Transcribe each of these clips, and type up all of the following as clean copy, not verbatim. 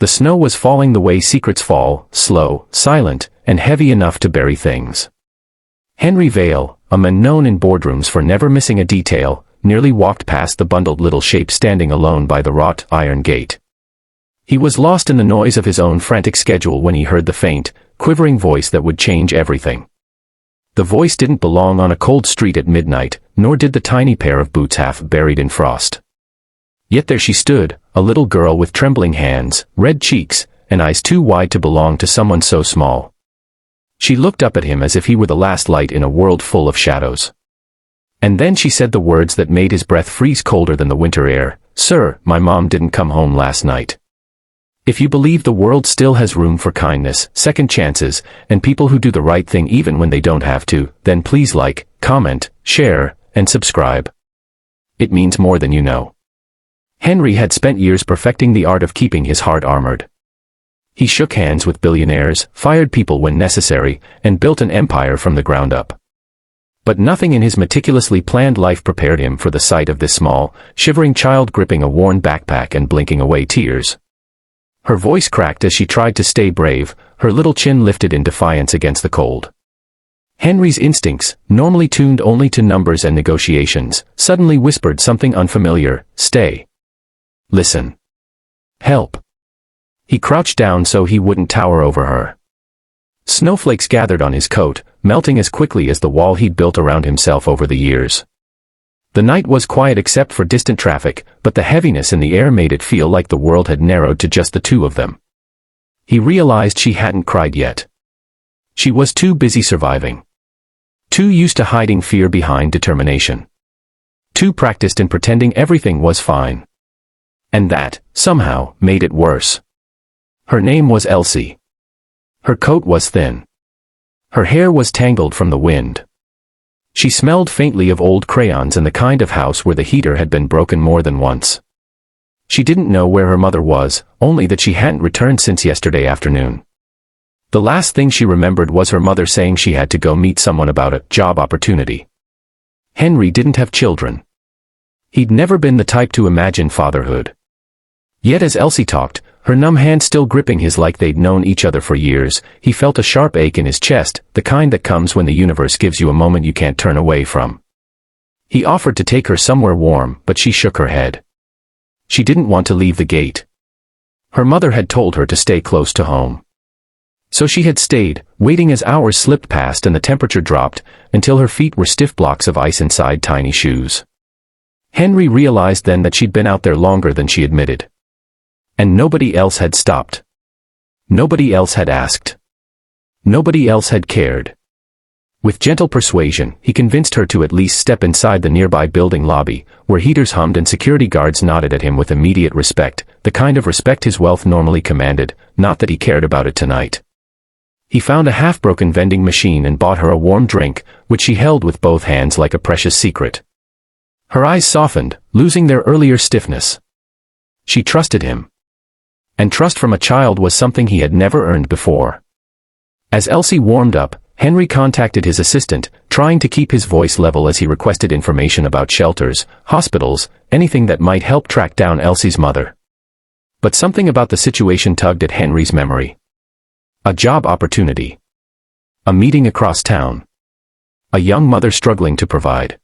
The snow was falling the way secrets fall, slow, silent, and heavy enough to bury things. Henry Vale, a man known in boardrooms for never missing a detail, nearly walked past the bundled little shape standing alone by the wrought iron gate. He was lost in the noise of his own frantic schedule when he heard the faint, quivering voice that would change everything. The voice didn't belong on a cold street at midnight, nor did the tiny pair of boots half buried in frost. Yet there she stood, a little girl with trembling hands, red cheeks, and eyes too wide to belong to someone so small. She looked up at him as if he were the last light in a world full of shadows. And then she said the words that made his breath freeze colder than the winter air. "Sir, my mom didn't come home last night. If you believe the world still has room for kindness, second chances, and people who do the right thing even when they don't have to, then please like, comment, share, and subscribe. It means more than you know." Henry had spent years perfecting the art of keeping his heart armored. He shook hands with billionaires, fired people when necessary, and built an empire from the ground up. But nothing in his meticulously planned life prepared him for the sight of this small, shivering child gripping a worn backpack and blinking away tears. Her voice cracked as she tried to stay brave, her little chin lifted in defiance against the cold. Henry's instincts, normally tuned only to numbers and negotiations, suddenly whispered something unfamiliar. "Stay. Listen. Help." He crouched down so he wouldn't tower over her. Snowflakes gathered on his coat, melting as quickly as the wall he'd built around himself over the years. The night was quiet except for distant traffic, but the heaviness in the air made it feel like the world had narrowed to just the two of them. He realized she hadn't cried yet. She was too busy surviving. Too used to hiding fear behind determination. Too practiced in pretending everything was fine. And that, somehow, made it worse. Her name was Elsie. Her coat was thin. Her hair was tangled from the wind. She smelled faintly of old crayons and the kind of house where the heater had been broken more than once. She didn't know where her mother was, only that she hadn't returned since yesterday afternoon. The last thing she remembered was her mother saying she had to go meet someone about a job opportunity. Henry didn't have children. He'd never been the type to imagine fatherhood. Yet as Elsie talked, her numb hand still gripping his like they'd known each other for years, he felt a sharp ache in his chest, the kind that comes when the universe gives you a moment you can't turn away from. He offered to take her somewhere warm, but she shook her head. She didn't want to leave the gate. Her mother had told her to stay close to home. So she had stayed, waiting as hours slipped past and the temperature dropped, until her feet were stiff blocks of ice inside tiny shoes. Henry realized then that she'd been out there longer than she admitted. And nobody else had stopped. Nobody else had asked. Nobody else had cared. With gentle persuasion, he convinced her to at least step inside the nearby building lobby, where heaters hummed and security guards nodded at him with immediate respect, the kind of respect his wealth normally commanded, not that he cared about it tonight. He found a half-broken vending machine and bought her a warm drink, which she held with both hands like a precious secret. Her eyes softened, losing their earlier stiffness. She trusted him. And trust from a child was something he had never earned before. As Elsie warmed up, Henry contacted his assistant, trying to keep his voice level as he requested information about shelters, hospitals, anything that might help track down Elsie's mother. But something about the situation tugged at Henry's memory. A job opportunity. A meeting across town. A young mother struggling to provide.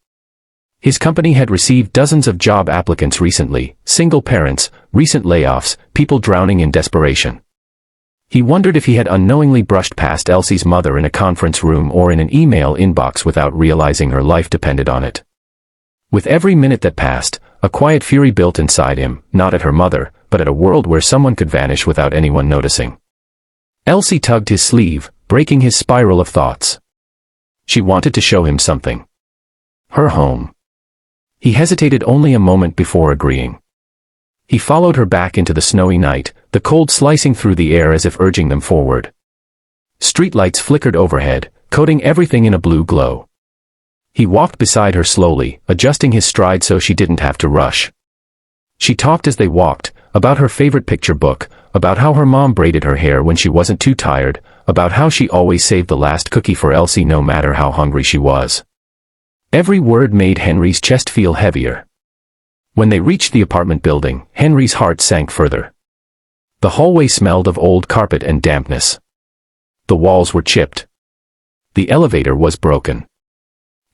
His company had received dozens of job applicants recently, single parents, recent layoffs, people drowning in desperation. He wondered if he had unknowingly brushed past Elsie's mother in a conference room or in an email inbox without realizing her life depended on it. With every minute that passed, a quiet fury built inside him, not at her mother, but at a world where someone could vanish without anyone noticing. Elsie tugged his sleeve, breaking his spiral of thoughts. She wanted to show him something. Her home. He hesitated only a moment before agreeing. He followed her back into the snowy night, the cold slicing through the air as if urging them forward. Streetlights flickered overhead, coating everything in a blue glow. He walked beside her slowly, adjusting his stride so she didn't have to rush. She talked as they walked, about her favorite picture book, about how her mom braided her hair when she wasn't too tired, about how she always saved the last cookie for Elsie no matter how hungry she was. Every word made Henry's chest feel heavier. When they reached the apartment building, Henry's heart sank further. The hallway smelled of old carpet and dampness. The walls were chipped. The elevator was broken.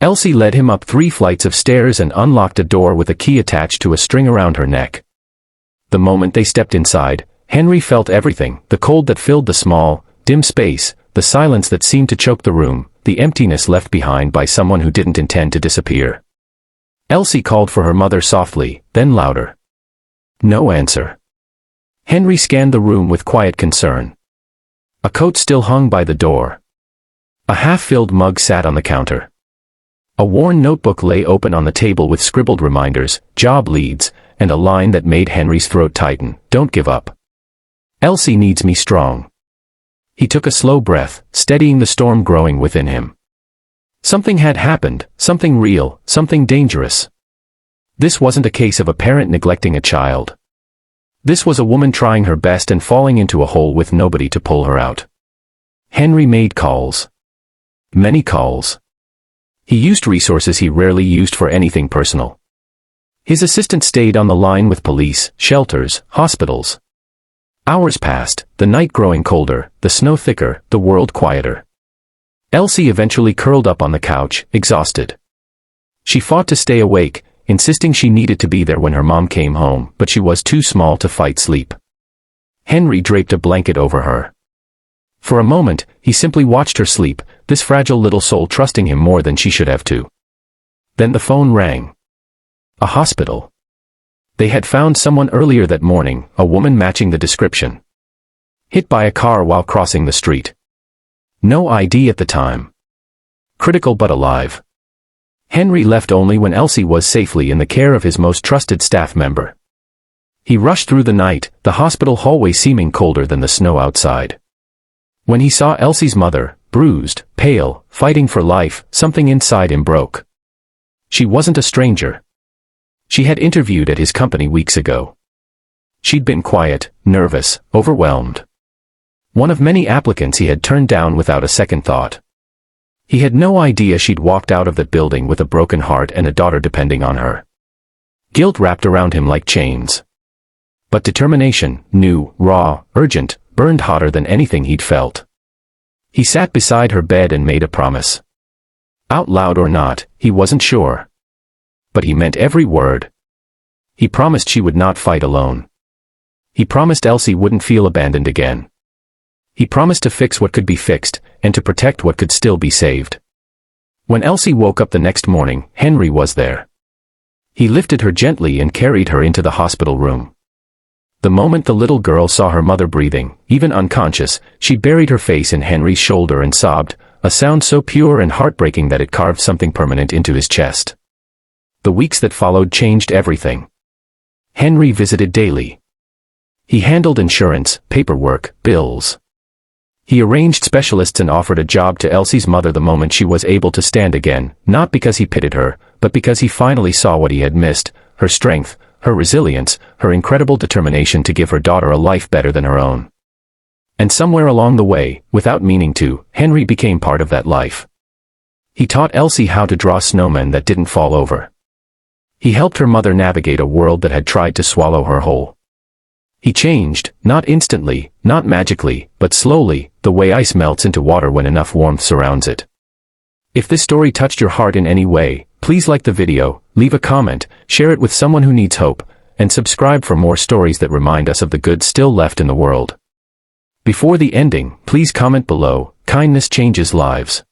Elsie led him up 3 flights of stairs and unlocked a door with a key attached to a string around her neck. The moment they stepped inside, Henry felt everything, the cold that filled the small, dim space, the silence that seemed to choke the room, the emptiness left behind by someone who didn't intend to disappear. Elsie called for her mother softly, then louder. No answer. Henry scanned the room with quiet concern. A coat still hung by the door. A half-filled mug sat on the counter. A worn notebook lay open on the table with scribbled reminders, job leads, and a line that made Henry's throat tighten, "Don't give up. Elsie needs me strong." He took a slow breath, steadying the storm growing within him. Something had happened, something real, something dangerous. This wasn't a case of a parent neglecting a child. This was a woman trying her best and falling into a hole with nobody to pull her out. Henry made calls. Many calls. He used resources he rarely used for anything personal. His assistant stayed on the line with police, shelters, hospitals. Hours passed, the night growing colder, the snow thicker, the world quieter. Elsie eventually curled up on the couch, exhausted. She fought to stay awake, insisting she needed to be there when her mom came home, but she was too small to fight sleep. Henry draped a blanket over her. For a moment, he simply watched her sleep, this fragile little soul trusting him more than she should have to. Then the phone rang. A hospital. They had found someone earlier that morning, a woman matching the description. Hit by a car while crossing the street. No ID at the time. Critical but alive. Henry left only when Elsie was safely in the care of his most trusted staff member. He rushed through the night, the hospital hallway seeming colder than the snow outside. When he saw Elsie's mother, bruised, pale, fighting for life, something inside him broke. She wasn't a stranger. She had interviewed at his company weeks ago. She'd been quiet, nervous, overwhelmed. One of many applicants he had turned down without a second thought. He had no idea she'd walked out of that building with a broken heart and a daughter depending on her. Guilt wrapped around him like chains. But determination, new, raw, urgent, burned hotter than anything he'd felt. He sat beside her bed and made a promise. Out loud or not, he wasn't sure. But he meant every word. He promised she would not fight alone. He promised Elsie wouldn't feel abandoned again. He promised to fix what could be fixed, and to protect what could still be saved. When Elsie woke up the next morning, Henry was there. He lifted her gently and carried her into the hospital room. The moment the little girl saw her mother breathing, even unconscious, she buried her face in Henry's shoulder and sobbed, a sound so pure and heartbreaking that it carved something permanent into his chest. The weeks that followed changed everything. Henry visited daily. He handled insurance, paperwork, bills. He arranged specialists and offered a job to Elsie's mother the moment she was able to stand again, not because he pitied her, but because he finally saw what he had missed, her strength, her resilience, her incredible determination to give her daughter a life better than her own. And somewhere along the way, without meaning to, Henry became part of that life. He taught Elsie how to draw snowmen that didn't fall over. He helped her mother navigate a world that had tried to swallow her whole. He changed, not instantly, not magically, but slowly, the way ice melts into water when enough warmth surrounds it. If this story touched your heart in any way, please like the video, leave a comment, share it with someone who needs hope, and subscribe for more stories that remind us of the good still left in the world. Before the ending, please comment below, kindness changes lives.